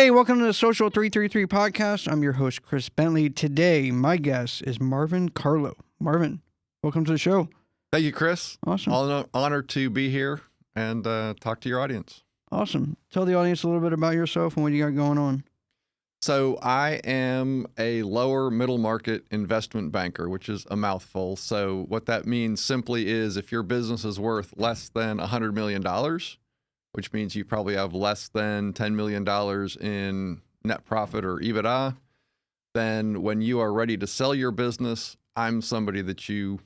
Hey, welcome to the Social 333 podcast. I'm your host, Chris Bentley. Today, my guest is Marvin Karlow. Marvin, welcome to the show. Thank you, Chris. Awesome. Honored to be here and talk to your audience. Awesome. Tell the audience a little bit about yourself and what you got going on. So I am a lower middle market investment banker, which is a mouthful. So what that means simply is if your business is worth less than $100 million, which means you probably have less than $10 million in net profit or EBITDA, then when you are ready to sell your business, I'm somebody that you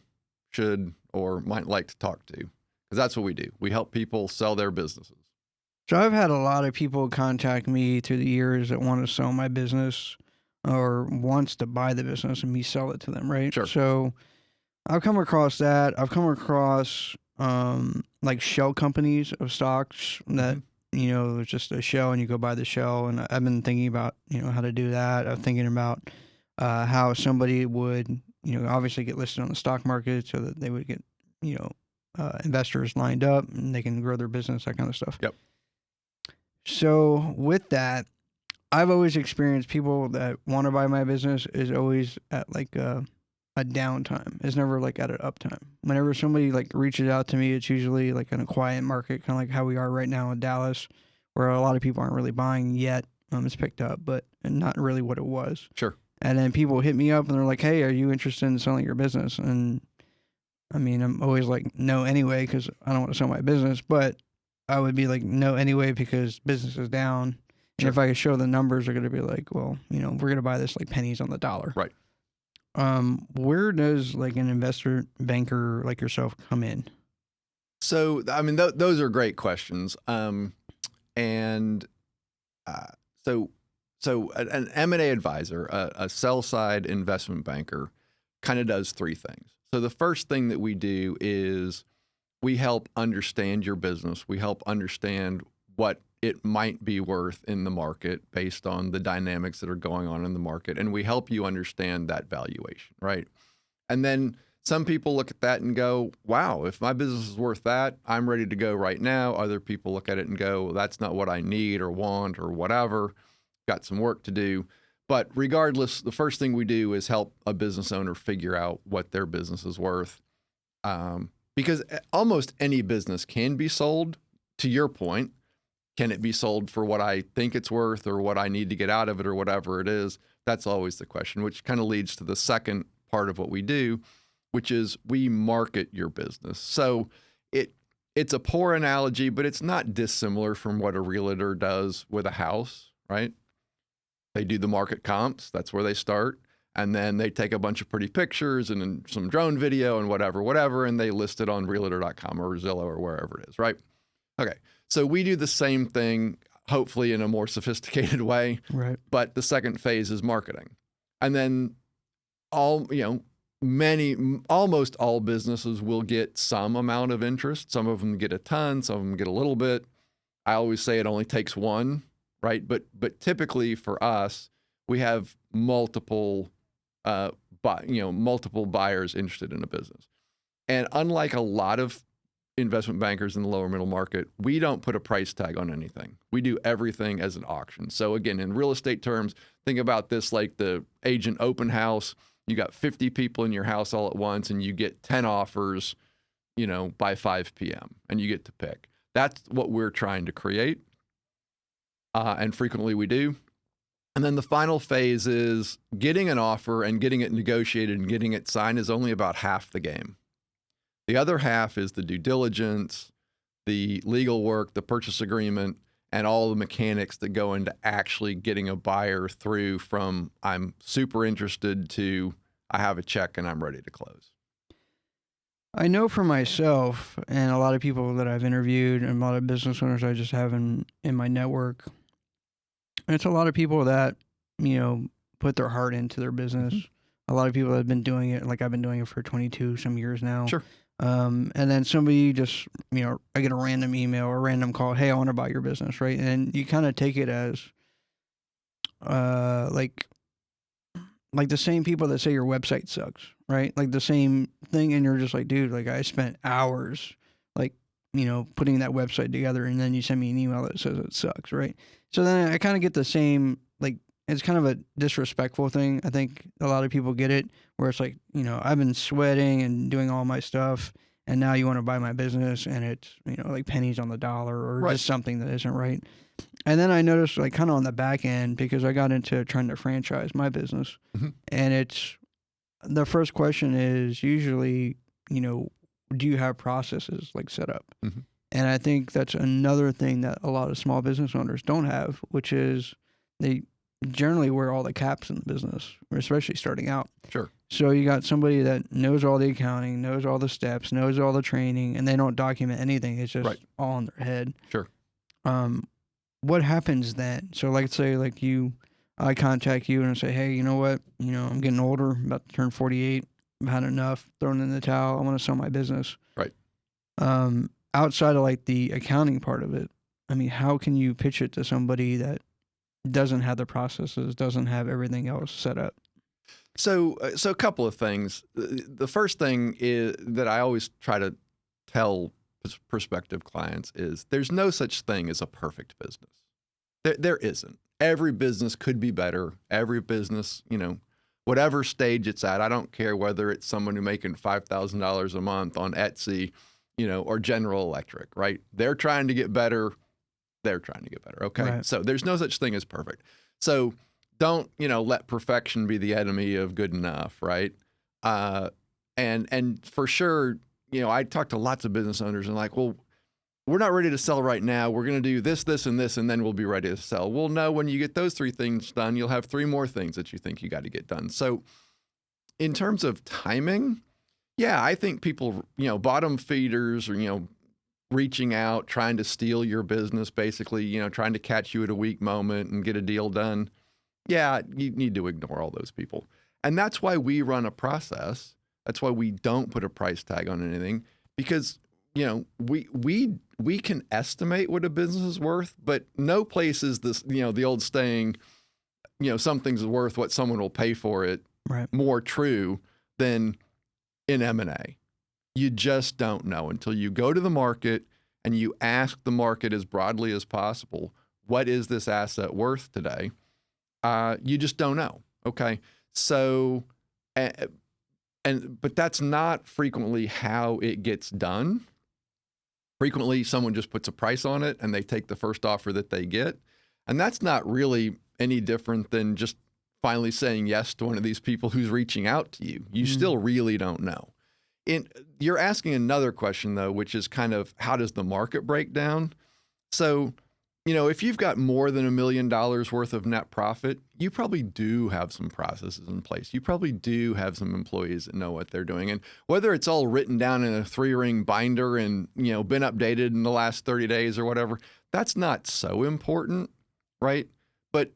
should or might like to talk to, because that's what we do. We help people sell their businesses. So I've had a lot of people contact me through the years that want to sell my business or wants to buy the business and me sell it to them, right? Sure. So I've come across that. I've come across like shell companies of stocks that, you know, it's just a shell and you go buy the shell. And I've been thinking about, you know, how to do that. I'm thinking about how somebody would, you know, obviously get listed on the stock market so that they would get, you know, investors lined up and they can grow their business, that kind of stuff. Yep. So with that, I've always experienced people that want to buy my business is always at like a downtime. It's never like at an uptime. Whenever somebody like reaches out to me, it's usually like in a quiet market, kind of like how we are right now in Dallas, where a lot of people aren't really buying yet. It's picked up, but not really what it was. Sure. And then people hit me up and they're like, "Hey, are you interested in selling your business?" And I mean, I'm always like, "No, anyway," because I don't want to sell my business, but I would be like, no, anyway, because business is down. And Sure. if I could show the numbers, they're going to be like, well, you know, we're going to buy this like pennies on the dollar. Right. Where does like an investor banker like yourself come in? So, I mean, those are great questions. So an M&A advisor, a sell-side investment banker, kind of does three things. So the first thing that we do is we help understand your business. We help understand what it might be worth in the market based on the dynamics that are going on in the market. And we help you understand that valuation, right? And then some people look at that and go, wow, if my business is worth that, I'm ready to go right now. Other people look at it and go, that's not what I need or want or whatever. Got some work to do. But regardless, the first thing we do is help a business owner figure out what their business is worth. Because almost any business can be sold. To your point, can it be sold for what I think it's worth or what I need to get out of it or whatever it is? That's always the question, which kind of leads to the second part of what we do, which is we market your business. So it's a poor analogy, but it's not dissimilar from what a realtor does with a house, right? They do the market comps. That's where they start. And then they take a bunch of pretty pictures and then some drone video and whatever, and they list it on realtor.com or Zillow or wherever it is, right? Okay, so we do the same thing, hopefully in a more sophisticated way, Right. but the second phase is marketing. And then almost all businesses will get some amount of interest. Some of them get a ton, some of them get a little bit. I always say it only takes one, right? But typically for us, we have multiple buyers interested in a business. And unlike a lot of investment bankers in the lower middle market, we don't put a price tag on anything. We do everything as an auction. So again, in real estate terms, think about this like the agent open house. You got 50 people in your house all at once and you get 10 offers, by 5 p.m. and you get to pick. That's what we're trying to create. And frequently we do. And then the final phase is getting an offer and getting it negotiated and getting it signed is only about half the game. The other half is the due diligence, the legal work, the purchase agreement, and all the mechanics that go into actually getting a buyer through from I'm super interested to I have a check and I'm ready to close. I know for myself and a lot of people that I've interviewed and a lot of business owners I just have in my network, it's a lot of people that, put their heart into their business. Mm-hmm. A lot of people that have been doing it, like I've been doing it for 22 some years now. Sure. And then somebody just, I get a random email or a random call, hey, I want to buy your business, right? And you kind of take it as like the same people that say your website sucks, right? Like the same thing, and you're just like, dude, like I spent hours, like, putting that website together, and then you send me an email that says it sucks, right? So then I kind of get the same, like, it's kind of a disrespectful thing. I think a lot of people get it where it's like, I've been sweating and doing all my stuff, and now you want to buy my business, and it's, like pennies on the dollar or Right. just something that isn't right. And then I noticed, like, kind of on the back end, because I got into trying to franchise my business, Mhm. and it's the first question is usually, do you have processes like set up? Mhm. And I think that's another thing that a lot of small business owners don't have, which is they generally wear all the caps in the business, especially starting out. Sure. So you got somebody that knows all the accounting, knows all the steps, knows all the training, and they don't document anything. It's just Right. all in their head. Sure. What happens then? So like, say like I contact you and I say, hey, you know what? I'm getting older, about to turn 48. I've had enough, thrown in the towel. I want to sell my business. Right. Outside of like the accounting part of it, I mean, how can you pitch it to somebody that doesn't have the processes, doesn't have everything else set up? So a couple of things. The first thing is that I always try to tell prospective clients is there's no such thing as a perfect business. There isn't. Every business could be better. Every business, whatever stage it's at, I don't care whether it's someone who's making $5,000 a month on Etsy, or General Electric, right? They're trying to get better. They're trying to get better. Okay. Right. So there's no such thing as perfect. So don't, let perfection be the enemy of good enough. Right. And for sure, I talk to lots of business owners and like, well, we're not ready to sell right now. We're going to do this, this, and this, and then we'll be ready to sell. Well, no, when you get those three things done, you'll have three more things that you think you got to get done. So in terms of timing, yeah, I think people, bottom feeders or, reaching out, trying to steal your business, basically, trying to catch you at a weak moment and get a deal done. Yeah, you need to ignore all those people. And that's why we run a process. That's why we don't put a price tag on anything, because, we can estimate what a business is worth, but no place is this, the old saying, something's worth what someone will pay for it, right, more true than in M&A. You just don't know until you go to the market and you ask the market as broadly as possible, what is this asset worth today? You just don't know. Okay. So, but that's not frequently how it gets done. Frequently, someone just puts a price on it and they take the first offer that they get. And that's not really any different than just finally saying yes to one of these people who's reaching out to you. You still really don't know. You're asking another question, though, which is kind of how does the market break down? So, if you've got more than $1 million worth of net profit, you probably do have some processes in place. You probably do have some employees that know what they're doing. And whether it's all written down in a 3-ring binder and, been updated in the last 30 days or whatever, that's not so important, right? But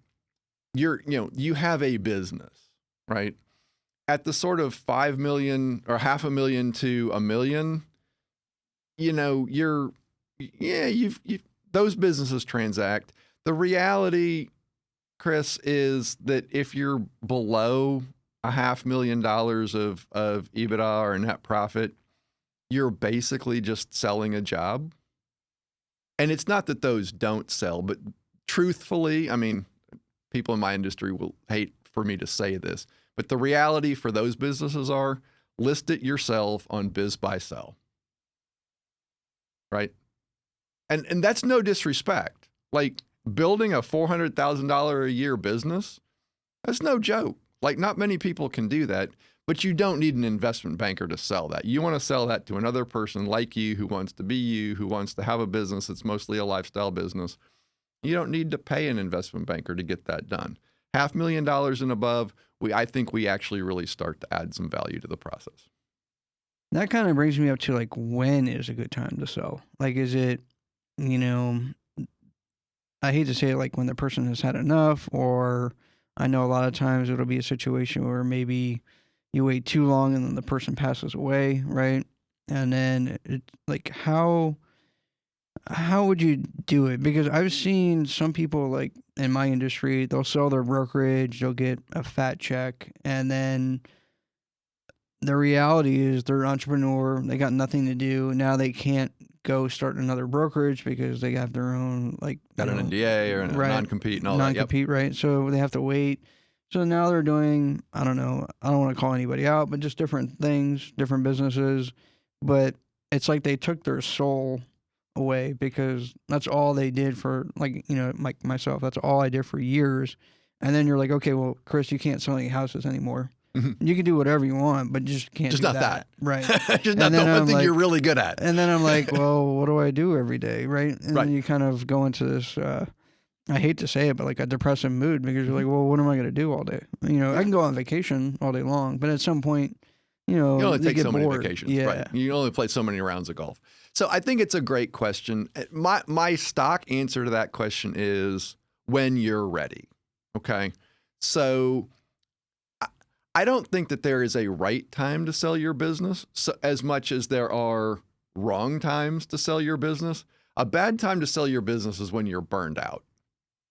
you have a business, right? At the sort of 5 million or $500,000 to $1 million, those businesses transact. The reality, Chris, is that if you're below $500,000 of EBITDA or net profit, you're basically just selling a job. And it's not that those don't sell, but truthfully, I mean, people in my industry will hate for me to say this, but the reality for those businesses are list it yourself on BizBuySell, right? And that's no disrespect. Like building a $400,000 a year business, that's no joke. Like not many people can do that, but you don't need an investment banker to sell that. You want to sell that to another person like you who wants to be you, who wants to have a business that's mostly a lifestyle business. You don't need to pay an investment banker to get that done. $500,000 and above, I think we actually really start to add some value to the process. That kind of brings me up to like, when is a good time to sell? Like, is it, I hate to say it, like when the person has had enough, or I know a lot of times it'll be a situation where maybe you wait too long and then the person passes away, right? And then like, how would you do it? Because I've seen some people like in my industry, they'll sell their brokerage, they'll get a fat check, and then the reality is they're an entrepreneur, they got nothing to do. Now they can't go start another brokerage because they have their own like got an NDA or a non-compete and all that. Non-compete, right? So they have to wait. So now they're doing, I don't know, I don't want to call anybody out, but just different things, different businesses. But it's like they took their soul away because that's all they did for, like, you know, like myself, that's all I did for years. And then you're like, okay, well, Chris, you can't sell any houses anymore. You can do whatever you want, but just can't do that. Right. Just not the one thing you're really good at. And then I'm like, well, what do I do every day? Right. And Right. then you kind of go into this, I hate to say it, but like a depressive mood because you're like, well, what am I going to do all day? You know, I can go on vacation all day long, but at some point, you know, you only take get so many bored. vacations. Yeah. Right. You only play so many rounds of golf. So I think it's a great question. My stock answer to that question is when you're ready. Okay. So I don't think that there is a right time to sell your business as much as there are wrong times to sell your business. A bad time to sell your business is when you're burned out.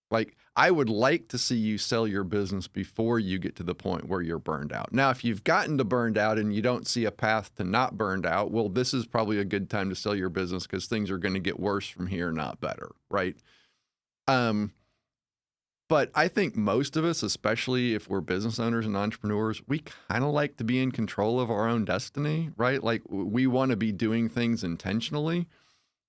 Like, I would like to see you sell your business before you get to the point where you're burned out. Now, if you've gotten to burned out and you don't see a path to not burned out, well, this is probably a good time to sell your business because things are going to get worse from here, not better, right? But I think most of us, especially if we're business owners and entrepreneurs, we kind of like to be in control of our own destiny, right? Like, we want to be doing things intentionally.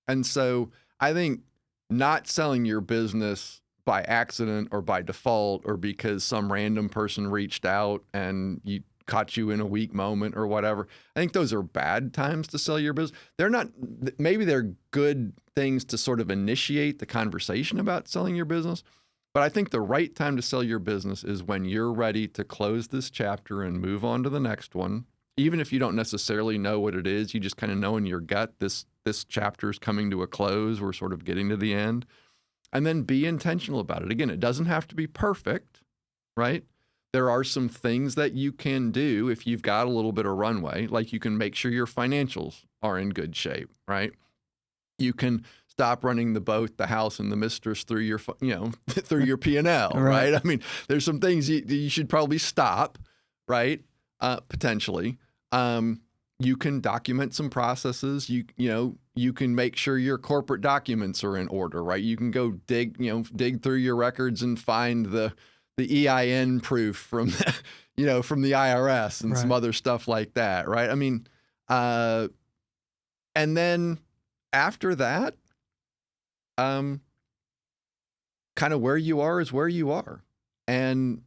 And so I think not selling your business by accident or by default or because some random person reached out and you caught you in a weak moment or whatever, I think those are bad times to sell your business. They're not, maybe they're good things to sort of initiate the conversation about selling your business. But I think the right time to sell your business is when you're ready to close this chapter and move on to the next one. Even if you don't necessarily know what it is, you just kind of know in your gut, this chapter is coming to a close. We're sort of getting to the end. And then be intentional about it. Again, it doesn't have to be perfect, right? There are some things that you can do if you've got a little bit of runway, like you can make sure your financials are in good shape, right? You can stop running the boat, the house, and the mistress through your, through your P&L, right? I mean, there's some things you should probably stop, right? Potentially. You can document some processes. You can make sure your corporate documents are in order, right? You can go dig through your records and find the EIN proof from, from the IRS and some other stuff like that, right? I mean, and then after that, kind of where you are is where you are. And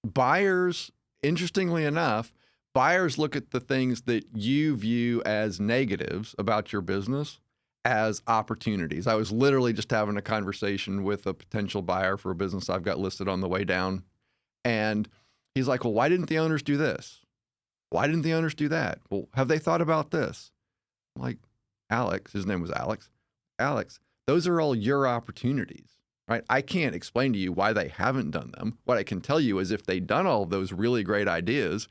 buyers, interestingly enough, buyers look at the things that you view as negatives about your business as opportunities. I was literally just having a conversation with a potential buyer for a business I've got listed on the way down. And he's like, well, why didn't the owners do this? Why didn't the owners do that? Well, have they thought about this? I'm like, Alex, his name was Alex. Alex, those are all your opportunities, right? I can't explain to you why they haven't done them. What I can tell you is if they'd done all of those really great ideas,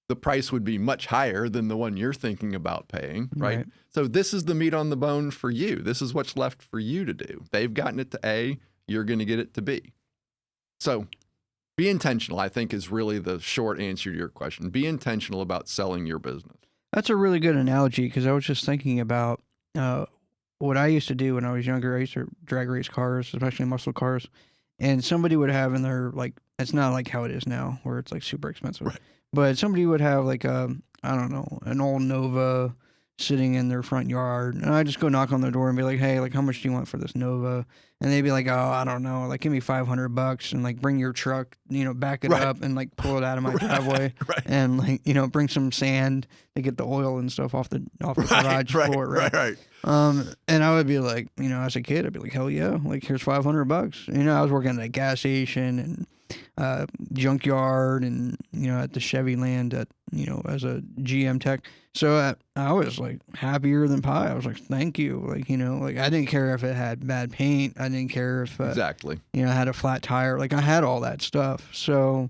the price would be much higher than the one you're thinking about paying, right? So this is the meat on the bone for you. This is what's left for you to do. They've gotten it to A, you're going to get it to B. So be intentional, I think, is really the short answer to your question. Be intentional about selling your business. That's a really good analogy because I was just thinking about what I used to do when I was younger. I used to drag race cars, especially muscle cars, and somebody would have in their, like, it's not like how it is now where it's like super expensive. Right. But somebody would have like I don't know, an old Nova sitting in their front yard. And I just go knock on their door and be like, hey, like, how much do you want for this Nova? And they'd be like, oh, I don't know, like, give me $500 and like bring your truck, back it up and like pull it out of my driveway and like, bring some sand to get the oil and stuff off the garage floor. Right. And I would be like, as a kid, I'd be like, hell yeah, like, here's $500. I was working at a gas station and junkyard and at the Chevy land at as a GM tech. So I was like happier than pie. I was like, thank you. Like, like I didn't care if it had bad paint. I didn't care if exactly had a flat tire. Like, I had all that stuff. So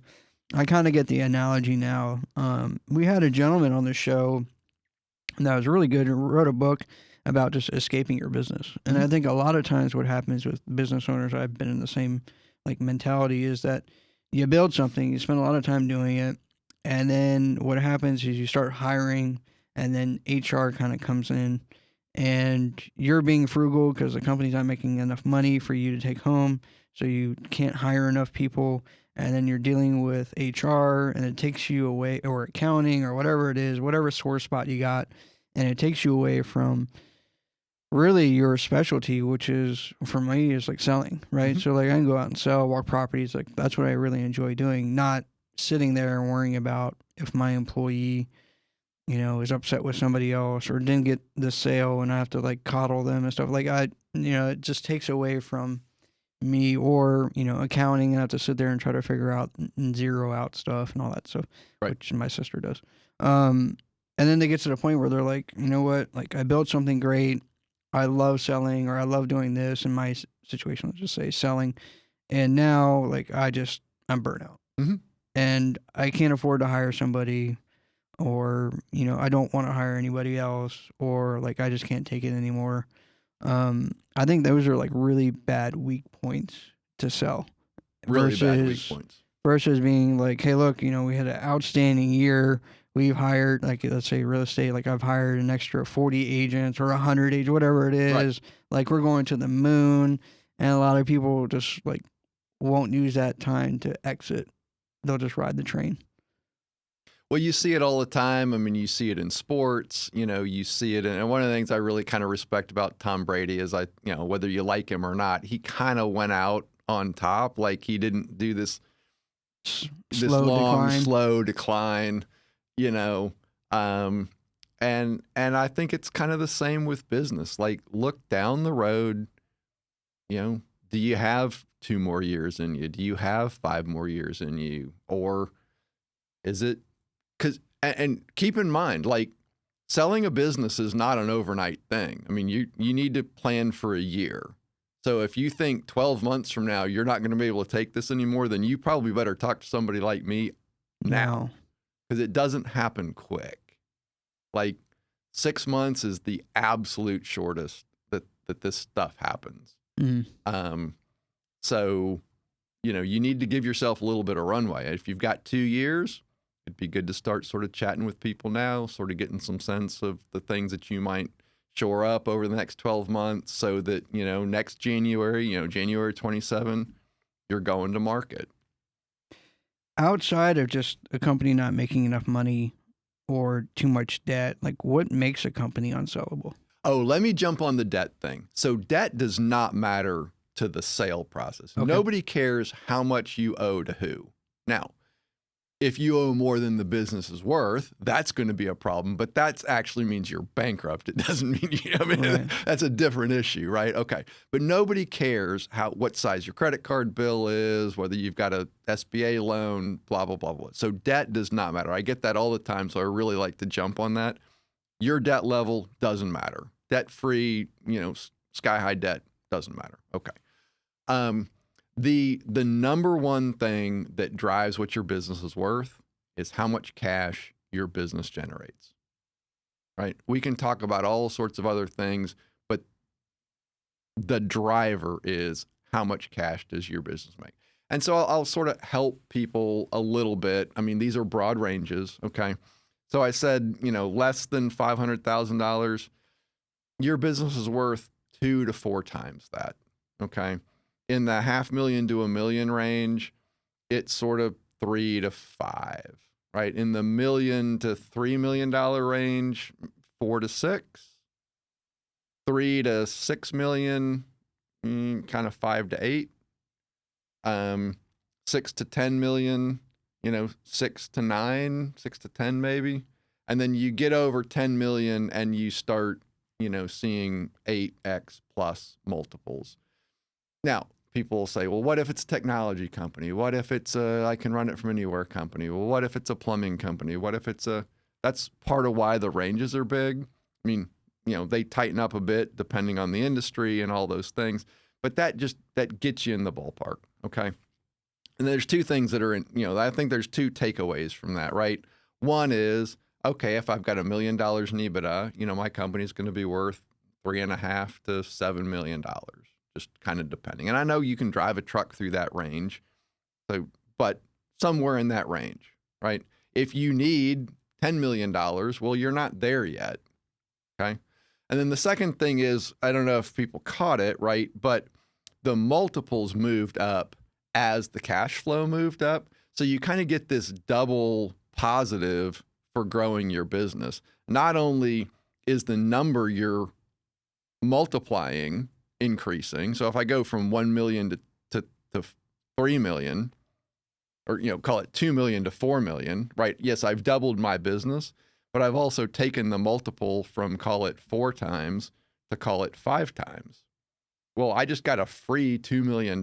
I kind of get the analogy now. We had a gentleman on the show that was really good and wrote a book about just escaping your business. And I think a lot of times what happens with business owners, I've been in the same like mentality, is that you build something, you spend a lot of time doing it, and then what happens is you start hiring, and then HR kind of comes in and you're being frugal because the company's not making enough money for you to take home, so you can't hire enough people, and then you're dealing with HR, and it takes you away, or accounting, or whatever it is, whatever sore spot you got, and it takes you away from really your specialty, which is, for me, is like selling, right? So like I can go out and sell, walk properties, like that's what I really enjoy doing, not sitting there and worrying about if my employee, is upset with somebody else or didn't get the sale and I have to like coddle them and stuff. Like it just takes away from me, or, accounting, and I have to sit there and try to figure out and zero out stuff and all that stuff, Right. which my sister does. And then they get to the point where they're like, you know what, like I built something great. I love selling, or I love doing this. In my situation, let's just say selling. And now like I'm burnt out, and I can't afford to hire somebody, or, I don't want to hire anybody else, or like I just can't take it anymore. I think those are like really bad weak points to sell. Really bad weak points. Versus being like, hey, look, we had an outstanding year. We've hired, like, let's say real estate, like I've hired an extra 40 agents or 100 agents, whatever it is. Right. Like we're going to the moon, and a lot of people just like won't use that time to exit. They'll just ride the train. Well, you see it all the time. I mean, you see it in sports, you see it. And one of the things I really kind of respect about Tom Brady is whether you like him or not, he kind of went out on top. Like he didn't do this slow decline, and I think it's kind of the same with business. Like look down the road, do you have 2 more years in you? Do you have 5 more years in you? Or is it, and keep in mind, like selling a business is not an overnight thing. I mean, you need to plan for a year. So if you think 12 months from now you're not going to be able to take this anymore, then you probably better talk to somebody like me now, because it doesn't happen quick. Like 6 months is the absolute shortest that this stuff happens. So, you need to give yourself a little bit of runway. If you've got 2 years, it'd be good to start sort of chatting with people now, sort of getting some sense of the things that you might shore up over the next 12 months so that, next January, January 27, you're going to market. Outside of just a company not making enough money or too much debt, like what makes a company unsellable? Oh, let me jump on the debt thing. So debt does not matter to the sale process. Okay. Nobody cares how much you owe to who. Now, if you owe more than the business is worth, that's going to be a problem, but that actually means you're bankrupt. It doesn't mean right. That's a different issue, right? Okay. But nobody cares what size your credit card bill is, whether you've got a SBA loan, blah, blah, blah, blah. So debt does not matter. I get that all the time, so I really like to jump on that. Your debt level doesn't matter. Debt-free, sky-high debt doesn't matter. Okay. The number one thing that drives what your business is worth is how much cash your business generates, right? We can talk about all sorts of other things, but the driver is how much cash does your business make? And so I'll sort of help people a little bit. I mean, these are broad ranges, okay? So I said, less than $500,000, your business is worth 2 to 4 times that, okay? In the $500,000 to $1 million range, it's sort of 3 to 5, right? In the $1 million to $3 million range, 4 to 6, 3 to $6 million, kind of 5 to 8, 6 to 10 million, 6 to 9, 6 to 10 maybe, and then you get over 10 million and you start, seeing 8x plus multiples. Now, people will say, well, what if it's a technology company? What if it's I can run it from anywhere company? Well, what if it's a plumbing company? What if it's that's part of why the ranges are big. I mean, they tighten up a bit depending on the industry and all those things, but that gets you in the ballpark, okay? And there's 2 things that are in, I think there's 2 takeaways from that, right? One is, okay, if I've got $1 million in EBITDA, my company's going to be worth $3.5 to $7 million. Just kind of depending. And I know you can drive a truck through that range, but somewhere in that range, right? If you need $10 million, well, you're not there yet, okay? And then the second thing is, I don't know if people caught it, right? But the multiples moved up as the cash flow moved up. So you kind of get this double positive for growing your business. Not only is the number you're multiplying increasing. So if I go from 1 million to 3 million, or, call it 2 million to 4 million, right? Yes, I've doubled my business, but I've also taken the multiple from, call it 4 times to, call it 5 times. Well, I just got a free $2 million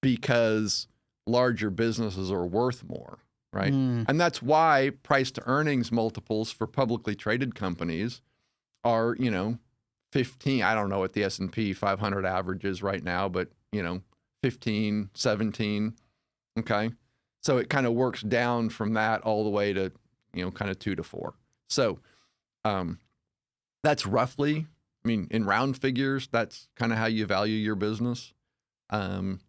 because larger businesses are worth more, right? And that's why price to earnings multiples for publicly traded companies are, 15. I don't know what the S&P 500 average is right now, but, 15, 17. Okay. So it kind of works down from that all the way to, kind of 2 to 4. So that's roughly, in round figures, that's kind of how you value your business. And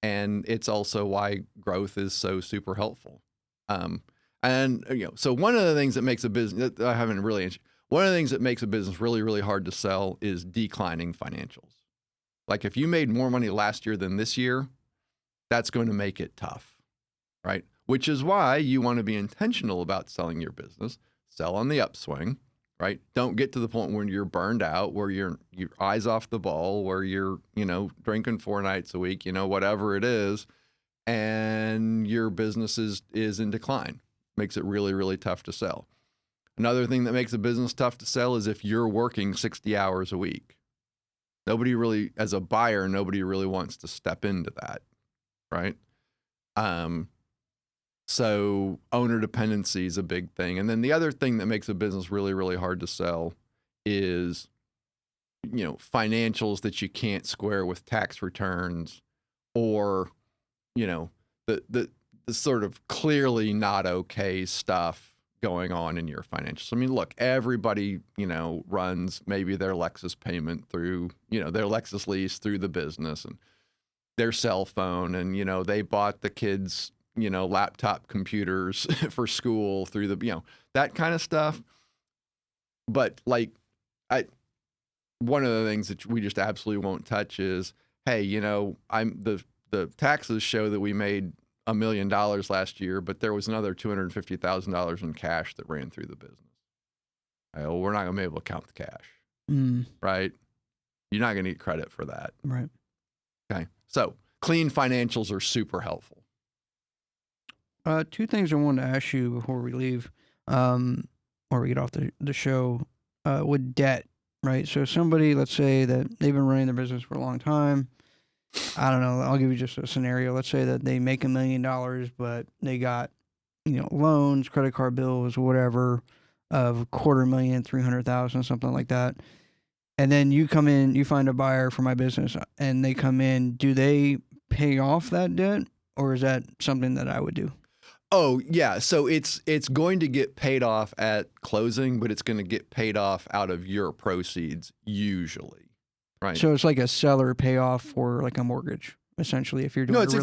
it's also why growth is so super helpful. So one of the things that makes a business, I haven't really answered, one of the things that makes a business really, really hard to sell is declining financials. Like if you made more money last year than this year, that's going to make it tough, right? Which is why you want to be intentional about selling your business, sell on the upswing, right? Don't get to the point where you're burned out, where your eyes off the ball, where you're, drinking 4 nights a week, whatever it is, and your business is in decline. Makes it really, really tough to sell. Another thing that makes a business tough to sell is if you're working 60 hours a week. Nobody really, as a buyer, nobody really wants to step into that, right? So owner dependency is a big thing. And then the other thing that makes a business really, really hard to sell is, financials that you can't square with tax returns, or, the sort of clearly not okay stuff going on in your financials. Look, everybody, runs maybe their Lexus payment through, their Lexus lease through the business, and their cell phone, and, they bought the kids, laptop computers for school through the, that kind of stuff. But one of the things that we just absolutely won't touch is, hey, the taxes show that we made $1 million last year, but there was another $250,000 in cash that ran through the business. Well, we're not going to be able to count the cash, right? You're not going to get credit for that. Right. Okay. So clean financials are super helpful. 2 things I wanted to ask you before we leave, or we get off the show, with debt, right? So somebody, let's say that they've been running their business for a long time. I don't know. I'll give you just a scenario. Let's say that they make $1 million, but they got, loans, credit card bills, whatever, of $250,000, $300,000, something like that. And then you come in, you find a buyer for my business, and they come in. Do they pay off that debt, or is that something that I would do? Oh, yeah. So it's going to get paid off at closing, but it's going to get paid off out of your proceeds usually. Right. So it's like a seller payoff for like a mortgage, essentially, if you're doing it's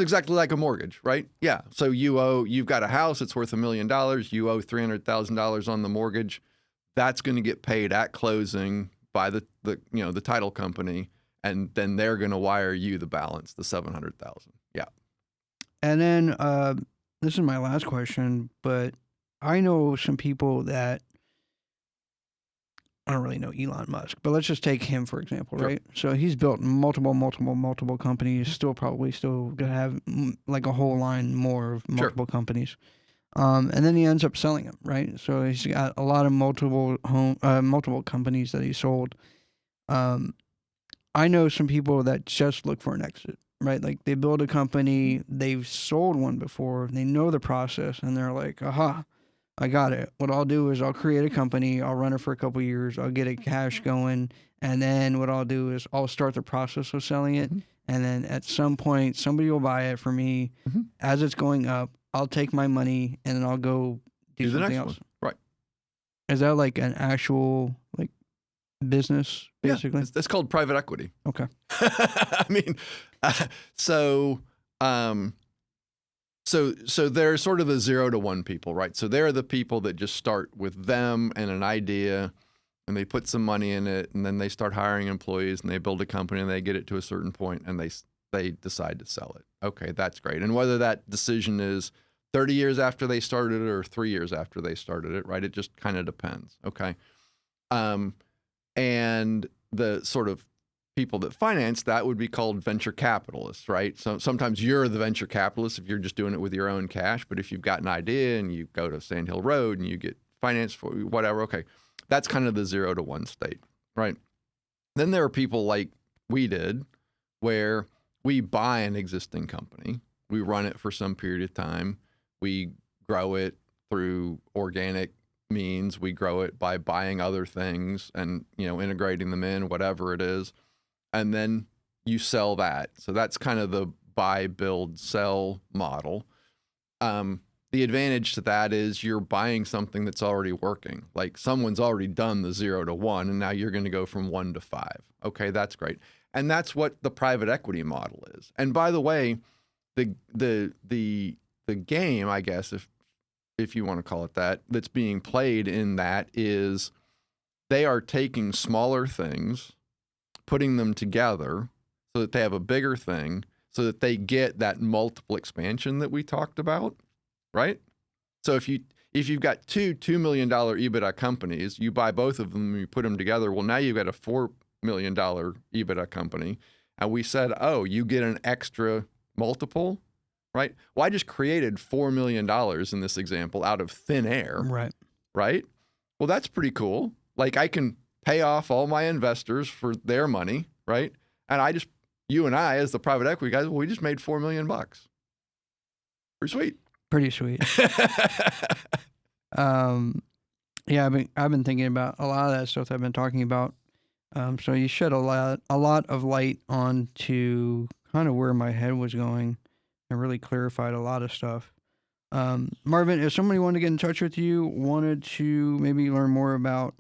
exactly like a mortgage, right? Yeah. So you've got a house, it's worth $1 million, you owe $300,000 on the mortgage. That's going to get paid at closing by the title company, and then they're going to wire you the balance, the $700,000. Yeah. And then this is my last question, but I know some people that, I don't really know Elon Musk, but let's just take him, for example, Sure. right? So he's built multiple companies, still going to have like a whole line more of multiple companies. And then he ends up selling them, right? So he's got a lot of multiple companies that he sold. I know some people that just look for an exit, right? Like they build a company, they've sold one before, they know the process, and they're like, aha, I got it. What I'll do is I'll create a company, I'll run it for a couple of years, I'll get a cash going, and then what I'll do is I'll start the process of selling it, and then at some point somebody will buy it for me. As it's going up, I'll take my money and then I'll go do the something next else. one. Right. Is that like an actual like business, basically? Yeah, that's called private equity. Okay. So they're sort of the 0 to 1 people, right? So they're the people that just start with them and an idea, and they put some money in it, and then they start hiring employees, and they build a company, and they get it to a certain point, and they decide to sell it. Okay, that's great. And whether that decision is 30 years after they started it or 3 years after they started it, right? It just kind of depends. Okay. And the sort of people that finance that would be called venture capitalists, right? So sometimes you're the venture capitalist if you're just doing it with your own cash. But if you've got an idea and you go to Sand Hill Road and you get financed for whatever, okay, that's kind of the 0 to 1 state, right? Then there are people like we did where we buy an existing company, we run it for some period of time, we grow it through organic means, we grow it by buying other things and, integrating them in, whatever it is. And then you sell that. So that's kind of the buy, build, sell model. The advantage to that is you're buying something that's already working. Like someone's already done the 0 to 1, and now you're going to go from 1 to 5. Okay, that's great. And that's what the private equity model is. And by the way, the game, I guess, if you want to call it that, that's being played in that is they are taking smaller things, putting them together so that they have a bigger thing, so that they get that multiple expansion that we talked about, right? So if you've got two $2 million EBITDA companies, you buy both of them and you put them together, well, now you've got a $4 million EBITDA company. And we said, oh, you get an extra multiple, right? Well, I just created $4 million in this example out of thin air. Right. Right? Well, that's pretty cool. Like I can pay off all my investors for their money, right? And you and I, as the private equity guys, well, we just made $4 million. Pretty sweet. Pretty sweet. Yeah, I've been thinking about a lot of that stuff that I've been talking about. So you shed a lot of light onto kind of where my head was going, and really clarified a lot of stuff. Marvin, if somebody wanted to get in touch with you, wanted to maybe learn more about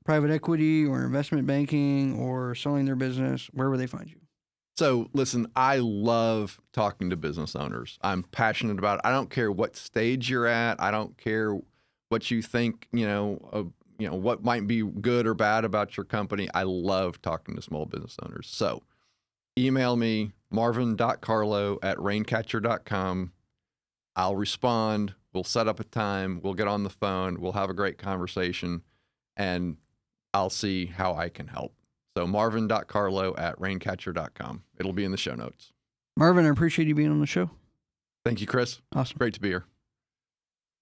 private equity or investment banking or selling their business, where would they find you? So listen, I love talking to business owners. I'm passionate about it. I don't care what stage you're at. I don't care what you think, what might be good or bad about your company. I love talking to small business owners. So email me, marvin.karlow@raincatcher.com. I'll respond. We'll set up a time. We'll get on the phone. We'll have a great conversation, and I'll see how I can help. So marvin.karlow@raincatcher.com. It'll be in the show notes. Marvin, I appreciate you being on the show. Thank you, Chris. Awesome. Great to be here.